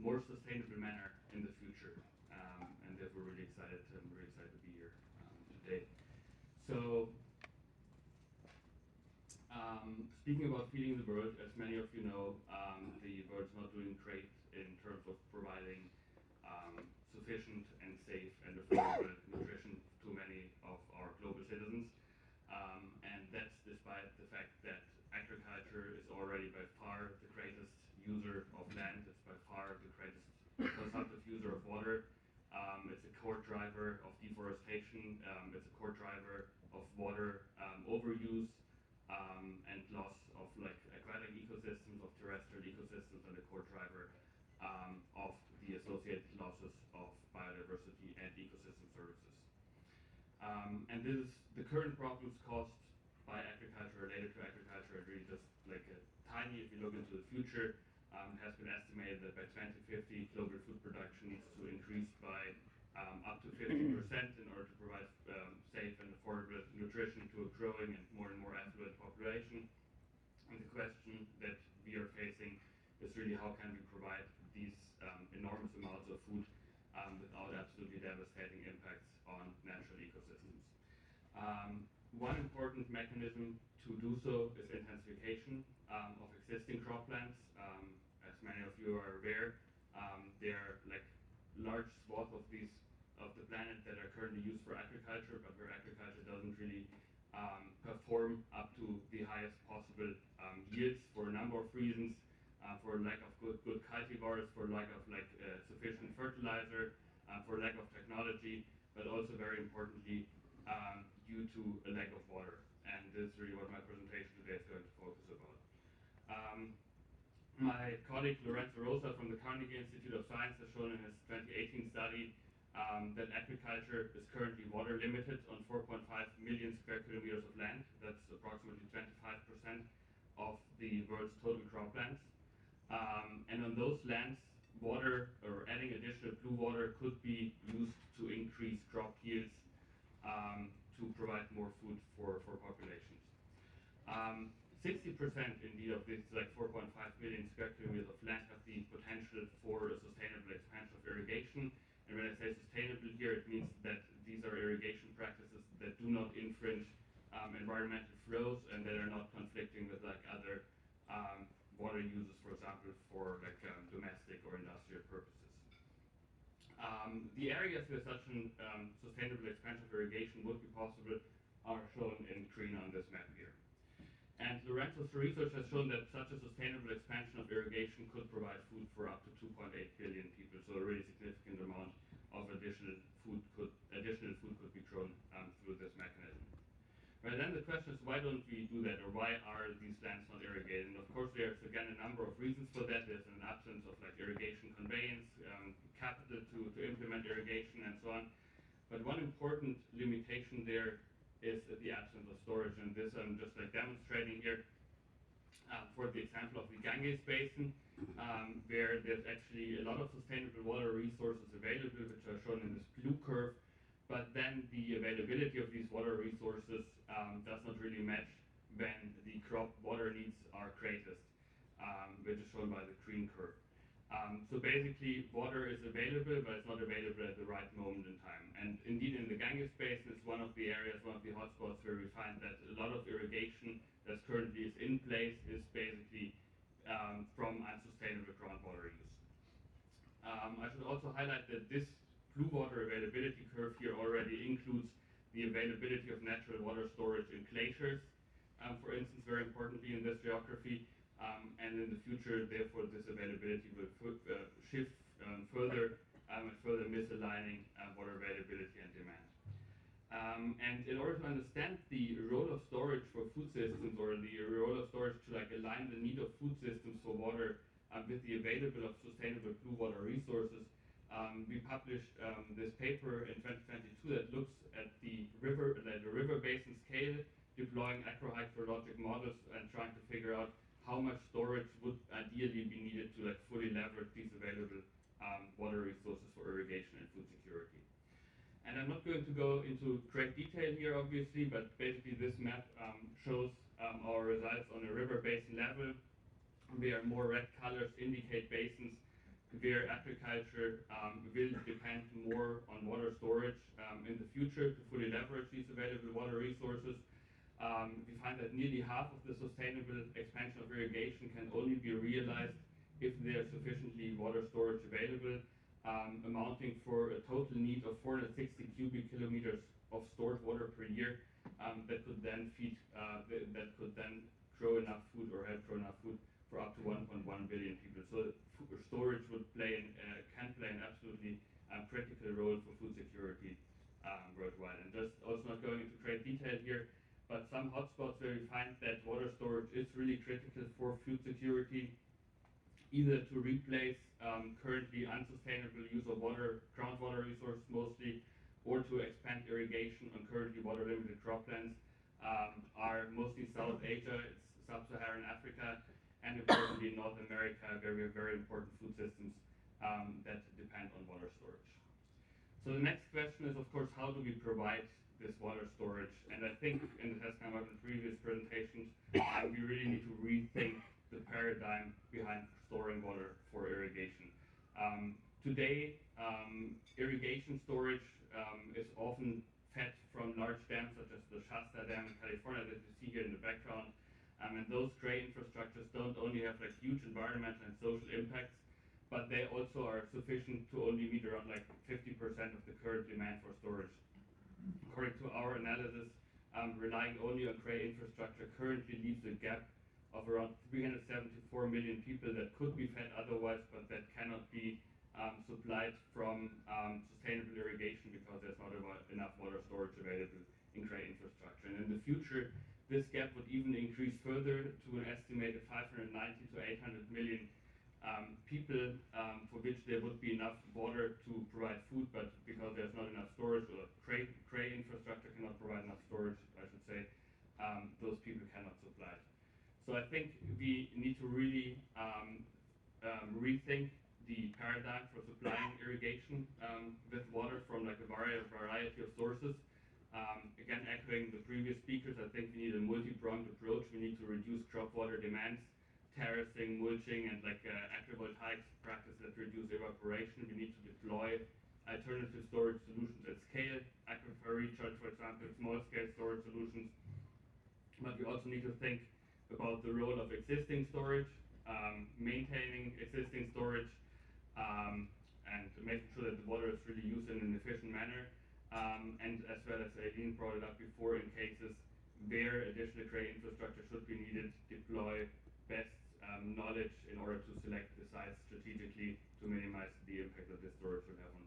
more sustainable manner in the future. And therefore really excited to be here today. So speaking about feeding the world, as many of you know, the world's not doing great in terms of providing sufficient and safe and affordable nutrition to many of our global citizens. And that's despite the fact that agriculture is already by far the greatest user of land. It's by far the greatest consumptive user of water. It's a core driver of deforestation. It's a core driver of water overuse and loss of aquatic ecosystems, of terrestrial ecosystems, and a core driver of the associated losses of biodiversity and ecosystem services. And this is the current problems caused by agriculture, related to agriculture, are really just tiny. If you look into the future, it has been estimated that by 2050, global food production needs to increase by up to 50% in order to provide safe and affordable nutrition to a growing and more affluent population. And the question that we are facing is really how can we provide these enormous amounts of food without absolutely devastating impacts on natural ecosystems. One important mechanism to do so is intensification of existing croplands. As many of you are aware, there are large swaths of the planet that are currently used for agriculture, but where agriculture doesn't really perform up to the highest possible yields for a number of reasons, for lack of good cultivars, for lack of sufficient fertilizer, for lack of technology, but also very importantly due to a lack of water. And this is really what my presentation today is going to focus about. My colleague Lorenzo Rosa from the Carnegie Institute of Science has shown in his 2018 study that agriculture is currently water limited on 4.5 million square kilometers of land. That's approximately 25% of the world's total croplands. And on those lands, water or adding additional blue water could be used to increase crop yields to provide more food for populations. 60% indeed of this 4.5 million square kilometers of land have the potential for a sustainable expansion of irrigation. And when I say sustainable here, it means that these are irrigation practices that do not infringe environmental flows and that are not conflicting with other water uses, for example, for domestic or industrial purposes. The areas where such an sustainable expansion of irrigation would be possible are shown in green on this map here. And Lorenzo's research has shown that such a sustainable expansion of irrigation could provide food for up to 2.8 billion people, so a really significant amount of additional food could be grown through this mechanism. Right, then the question is, why don't we do that, or why are these lands not irrigated? And of course, there's again a number of reasons for that. There's an absence of irrigation conveyance, capital to implement irrigation, and so on. But one important limitation there is the absence of storage, and this I'm just demonstrating here for the example of the Ganges Basin, where there's actually a lot of sustainable water resources available, which are shown in this blue curve, but then the availability of these water resources does not really match when the crop water needs are greatest, which is shown by the green curve. So basically, water is available, but it's not available at the right moment in time. And indeed, in the Ganges Basin, it's one of the areas, one of the hotspots where we find that a lot of irrigation that currently is in place is basically from unsustainable groundwater use. I should also highlight that this blue water availability curve here already includes the availability of natural water storage in glaciers, for instance, very importantly in this geography. And in the future, therefore, this availability will shift further and further misaligning water availability and demand. And in order to understand the role of storage for food systems, or the role of storage to align the need of food systems for water with the available of sustainable blue water resources, we published this paper in 2022 that looks at the river basin scale, deploying agro-hydrologic models and trying to figure out how much storage would ideally be needed to fully leverage these available water resources for irrigation and food security. And I'm not going to go into great detail here, obviously, but basically this map shows our results on a river basin level, where more red colors indicate basins where agriculture will depend more on water storage in the future to fully leverage these available water resources. We find that nearly half of the sustainable expansion of irrigation can only be realized if there's sufficiently water storage available, amounting for a total need of 460 cubic kilometers of stored water per year that could then feed, that could then grow enough food or help grow enough food for up to 1.1 billion people. So storage would can play an absolutely critical role for food security worldwide. And just also not going into great detail here, but some hotspots where we find that water storage is really critical for food security, either to replace currently unsustainable use of groundwater resources mostly, or to expand irrigation on currently water-limited croplands, are mostly South Asia, it's Sub-Saharan Africa, and importantly North America, where we have very important food systems that depend on water storage. So the next question is, of course, how do we provide this water storage? And I think, and it has come up in previous presentations, we really need to rethink the paradigm behind storing water for irrigation. Today, irrigation storage is often fed from large dams such as the Shasta Dam in California that you see here in the background. And those gray infrastructures don't only have like huge environmental and social impacts, but they also are sufficient to only meet around like 50% of the current demand for storage. According to our analysis, relying only on gray infrastructure currently leaves a gap of around 374 million people that could be fed otherwise, but that cannot be supplied from sustainable irrigation because there's not enough water storage available in gray infrastructure. And in the future, this gap would even increase further to an estimated 590 to 800 million people for which there would be enough water to provide food, but because there's not enough storage, or gray infrastructure cannot provide enough storage, I should say, those people cannot supply it. So I think we need to really rethink the paradigm for supplying irrigation with water from like a variety of sources. Again, echoing the previous speakers, I think we need a multi-pronged approach. We need to reduce crop water demands, terracing, mulching, and like agrivoltaics practice that reduce evaporation. We need to deploy alternative storage solutions at scale, aquifer recharge, for example, small-scale storage solutions. But we also need to think about the role of existing storage, maintaining existing storage, and making sure that the water is really used in an efficient manner. And as well as Aileen brought it up before, in cases where additional gray infrastructure should be needed, deploy best knowledge in order to select the sites strategically to minimize the impact that this storage will have on